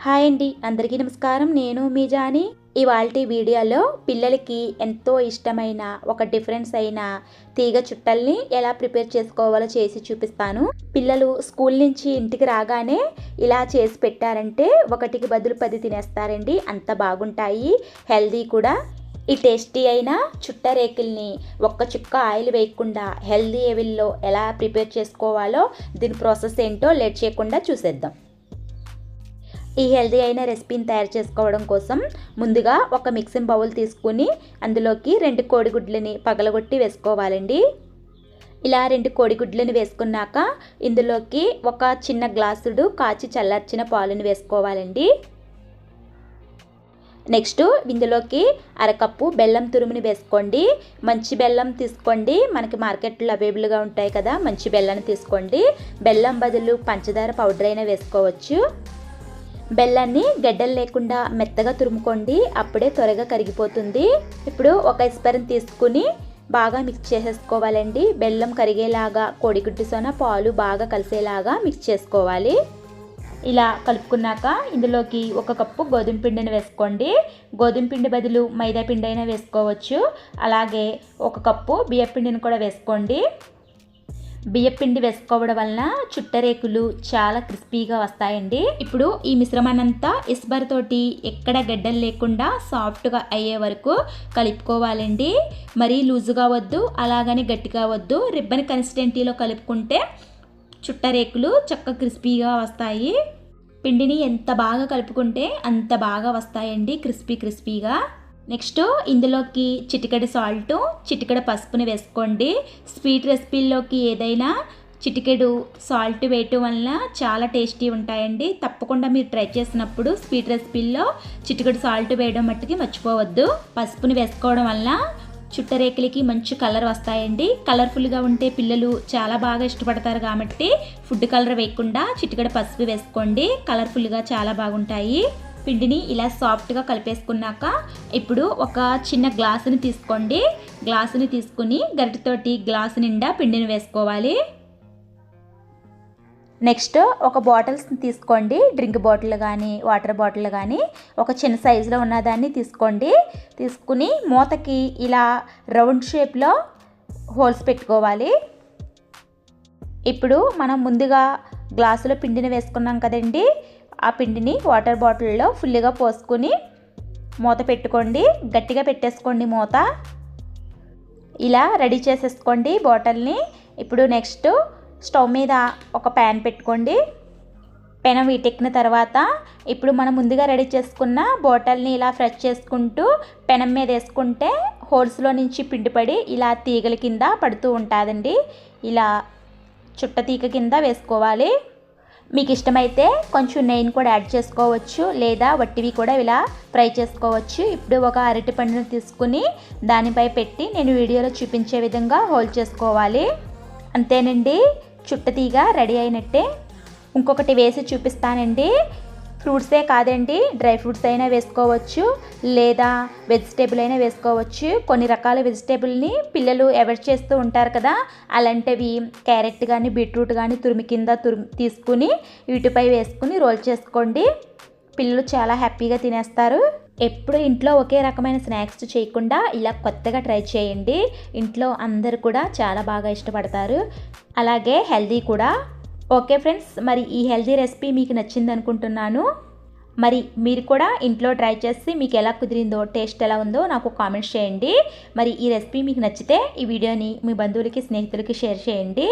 Hi అండి, అందరికీ నమస్కారం. నేను మీ జానీ. ఇవాల్టి వీడియోలో పిల్లలకి ఎంతో ఇష్టమైన ఒక డిఫరెన్స్ అయిన తీగ చుట్టల్ని ఎలా ప్రిపేర్ చేసుకోవాలో చేసి చూపిస్తాను. పిల్లలు స్కూల్ నుంచి ఇంటికి రాగానే ఇలా చేసి పెట్టారంటే ఒకటికి బదులు 10 తినేస్తారండి. అంత బాగుంటాయి, హెల్దీ కూడా. ఈ టేస్టీ అయిన చుట్ట రేకుల్ని ఒక్క చుక్క ఆయిల్ వేయకుండా హెల్దీ లెవెల్లో ఎలా ప్రిపేర్ చేసుకోవాలో దీని ప్రాసెస్ ఏంటో లేట్ చేయకుండా చూసేద్దాం. ఈ హెల్దీ అయిన రెసిపీని తయారు చేసుకోవడం కోసం ముందుగా ఒక మిక్సింగ్ బౌల్ తీసుకుని అందులోకి 2 కోడిగుడ్లని పగలగొట్టి వేసుకోవాలండి. ఇలా 2 కోడిగుడ్లని వేసుకున్నాక ఇందులోకి ఒక చిన్న గ్లాసుడు కాచి చల్లార్చిన పాలను వేసుకోవాలండి. నెక్స్ట్ ఇందులోకి అరకప్పు బెల్లం తురుముని వేసుకోండి. మంచి బెల్లం తీసుకోండి, మనకి మార్కెట్లో అవైలబుల్గా ఉంటాయి కదా, మంచి బెల్లాన్ని తీసుకోండి. బెల్లం బదులు పంచదార పౌడర్ అయినా వేసుకోవచ్చు. బెల్లాన్ని గడ్డలు లేకుండా మెత్తగా తురుముకోండి, అప్పుడే త్వరగా కరిగిపోతుంది. ఇప్పుడు ఒక స్పూన్ తీసుకుని బాగా మిక్స్ చేసేసుకోవాలండి. బెల్లం కరిగేలాగా కోడిగుడ్డు సొన పాలు బాగా కలిసేలాగా మిక్స్ చేసుకోవాలి. ఇలా కలుపుకున్నాక ఇందులోకి 1 కప్పు గోధుమ పిండిని వేసుకోండి. గోధుమ పిండి బదులు మైదా పిండి అయినా వేసుకోవచ్చు. అలాగే 1 కప్పు బియ్యం పిండిని కూడా వేసుకోండి. బియ్యం పిండి వేసుకోవడం వలన చుట్టరేకులు చాలా క్రిస్పీగా వస్తాయండి. ఇప్పుడు ఈ మిశ్రమాన్నంతా ఇస్బర్తోటి ఎక్కడ గడ్డలు లేకుండా సాఫ్ట్గా అయ్యే వరకు కలుపుకోవాలండి. మరీ లూజుగా వద్దు, అలాగని గట్టిగా వద్దు. రిబ్బన్ కన్సిస్టెన్సీలో కలుపుకుంటే చుట్టరేకులు చక్కగా క్రిస్పీగా వస్తాయి. పిండిని ఎంత బాగా కలుపుకుంటే అంత బాగా వస్తాయండి, క్రిస్పీగా. నెక్స్ట్ ఇందులోకి చిటికెడు సాల్ట్, చిటికెడు పసుపుని వేసుకోండి. స్వీట్ రెసిపీల్లోకి ఏదైనా చిటికెడు సాల్ట్ వేయటం వల్ల చాలా టేస్టీ ఉంటాయండి. తప్పకుండా మీరు ట్రై చేసినప్పుడు స్వీట్ రెసిపీల్లో చిటికెడు సాల్ట్ వేయడం మట్టుకి మర్చిపోవద్దు. పసుపుని వేసుకోవడం వల్ల చుట్టరేకులకి మంచి కలర్ వస్తాయండి. కలర్ఫుల్గా ఉంటే పిల్లలు చాలా బాగా ఇష్టపడతారు కాబట్టి ఫుడ్ కలర్ వేయకుండా చిటికెడు పసుపు వేసుకోండి, కలర్ఫుల్గా చాలా బాగుంటాయి. పిండిని ఇలా సాఫ్ట్గా కలిపేసుకున్నాక ఇప్పుడు ఒక చిన్న గ్లాసుని తీసుకోండి. గ్లాసుని తీసుకుని గరిటెతోటి గ్లాసు నిండా పిండిని వేసుకోవాలి. నెక్స్ట్ ఒక బాటిల్స్ని తీసుకోండి. డ్రింక్ బాటిల్ కానీ వాటర్ బాటిల్ కానీ ఒక చిన్న సైజులో ఉన్నదాన్ని తీసుకోండి. తీసుకుని మూతకి ఇలా రౌండ్ షేప్లో హోల్స్ పెట్టుకోవాలి. ఇప్పుడు మనం ముందుగా గ్లాసులో పిండిని వేసుకున్నాం కదండి, ఆ పిండిని వాటర్ బాటిల్లో ఫుల్గా పోసుకుని మూత పెట్టుకోండి. గట్టిగా పెట్టేసుకోండి మూత. ఇలా రెడీ చేసేసుకోండి బాటిల్ని. ఇప్పుడు నెక్స్ట్ స్టవ్ మీద ఒక ప్యాన్ పెట్టుకోండి. పెనం వీటెక్కిన తర్వాత ఇప్పుడు మనం ముందుగా రెడీ చేసుకున్న బాటిల్ని ఇలా ఫ్రెష్ చేసుకుంటూ పెనం మీద వేసుకుంటే హోల్స్లో నుంచి పిండి పడి ఇలా తీగల కింద పడుతూ ఉంటుందండి. ఇలా చుట్ట తీగ కింద వేసుకోవాలి. మీకు ఇష్టమైతే కొంచెం నెయ్యిని కూడా యాడ్ చేసుకోవచ్చు, లేదా వట్టివి కూడా ఇలా ఫ్రై చేసుకోవచ్చు. ఇప్పుడు ఒక అరటి పండును తీసుకుని దానిపై పెట్టి నేను వీడియోలో చూపించే విధంగా హోల్డ్ చేసుకోవాలి. అంతేనండి, చుట్టతీగ రెడీ అయినట్టే. ఇంకొకటి వేసి చూపిస్తానండి. ఫ్రూట్సే కాదండి, డ్రై ఫ్రూట్స్ అయినా వేసుకోవచ్చు, లేదా వెజిటేబుల్ అయినా వేసుకోవచ్చు. కొన్ని రకాల వెజిటేబుల్ని పిల్లలు అవాయిడ్ చేస్తూ ఉంటారు కదా, అలాంటివి క్యారెట్ కానీ బీట్రూట్ కానీ తురిమి కింద తీసుకుని వీటిపై వేసుకుని రోల్ చేసుకోండి. పిల్లలు చాలా హ్యాపీగా తినేస్తారు. ఎప్పుడు ఇంట్లో ఒకే రకమైన స్నాక్స్ చేయకుండా ఇలా కొత్తగా ట్రై చేయండి. ఇంట్లో అందరు కూడా చాలా బాగా ఇష్టపడతారు, అలాగే హెల్దీ కూడా. ఓకే ఫ్రెండ్స్, మరి ఈ హెల్దీ రెసిపీ మీకు నచ్చింది అనుకుంటున్నాను. మరి మీరు కూడా ఇంట్లో ట్రై చేసి మీకు ఎలా కుదిరిందో, టేస్ట్ ఎలా ఉందో నాకు కామెంట్స్ చేయండి. మరి ఈ రెసిపీ మీకు నచ్చితే ఈ వీడియోని మీ బంధువులకి స్నేహితులకి షేర్ చేయండి.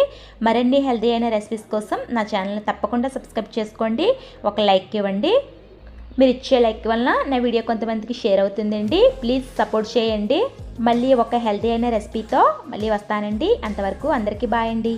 మరిన్ని హెల్దీ అయిన రెసిపీస్ కోసం నా ఛానల్ని తప్పకుండా సబ్స్క్రైబ్ చేసుకోండి. ఒక లైక్ ఇవ్వండి. మీరు ఇచ్చే లైక్ వలన నా వీడియో కొంతమందికి షేర్ అవుతుందండి. ప్లీజ్ సపోర్ట్ చేయండి. మళ్ళీ ఒక హెల్దీ అయిన రెసిపీతో మళ్ళీ వస్తానండి. అంతవరకు అందరికీ బాయ్ అండి.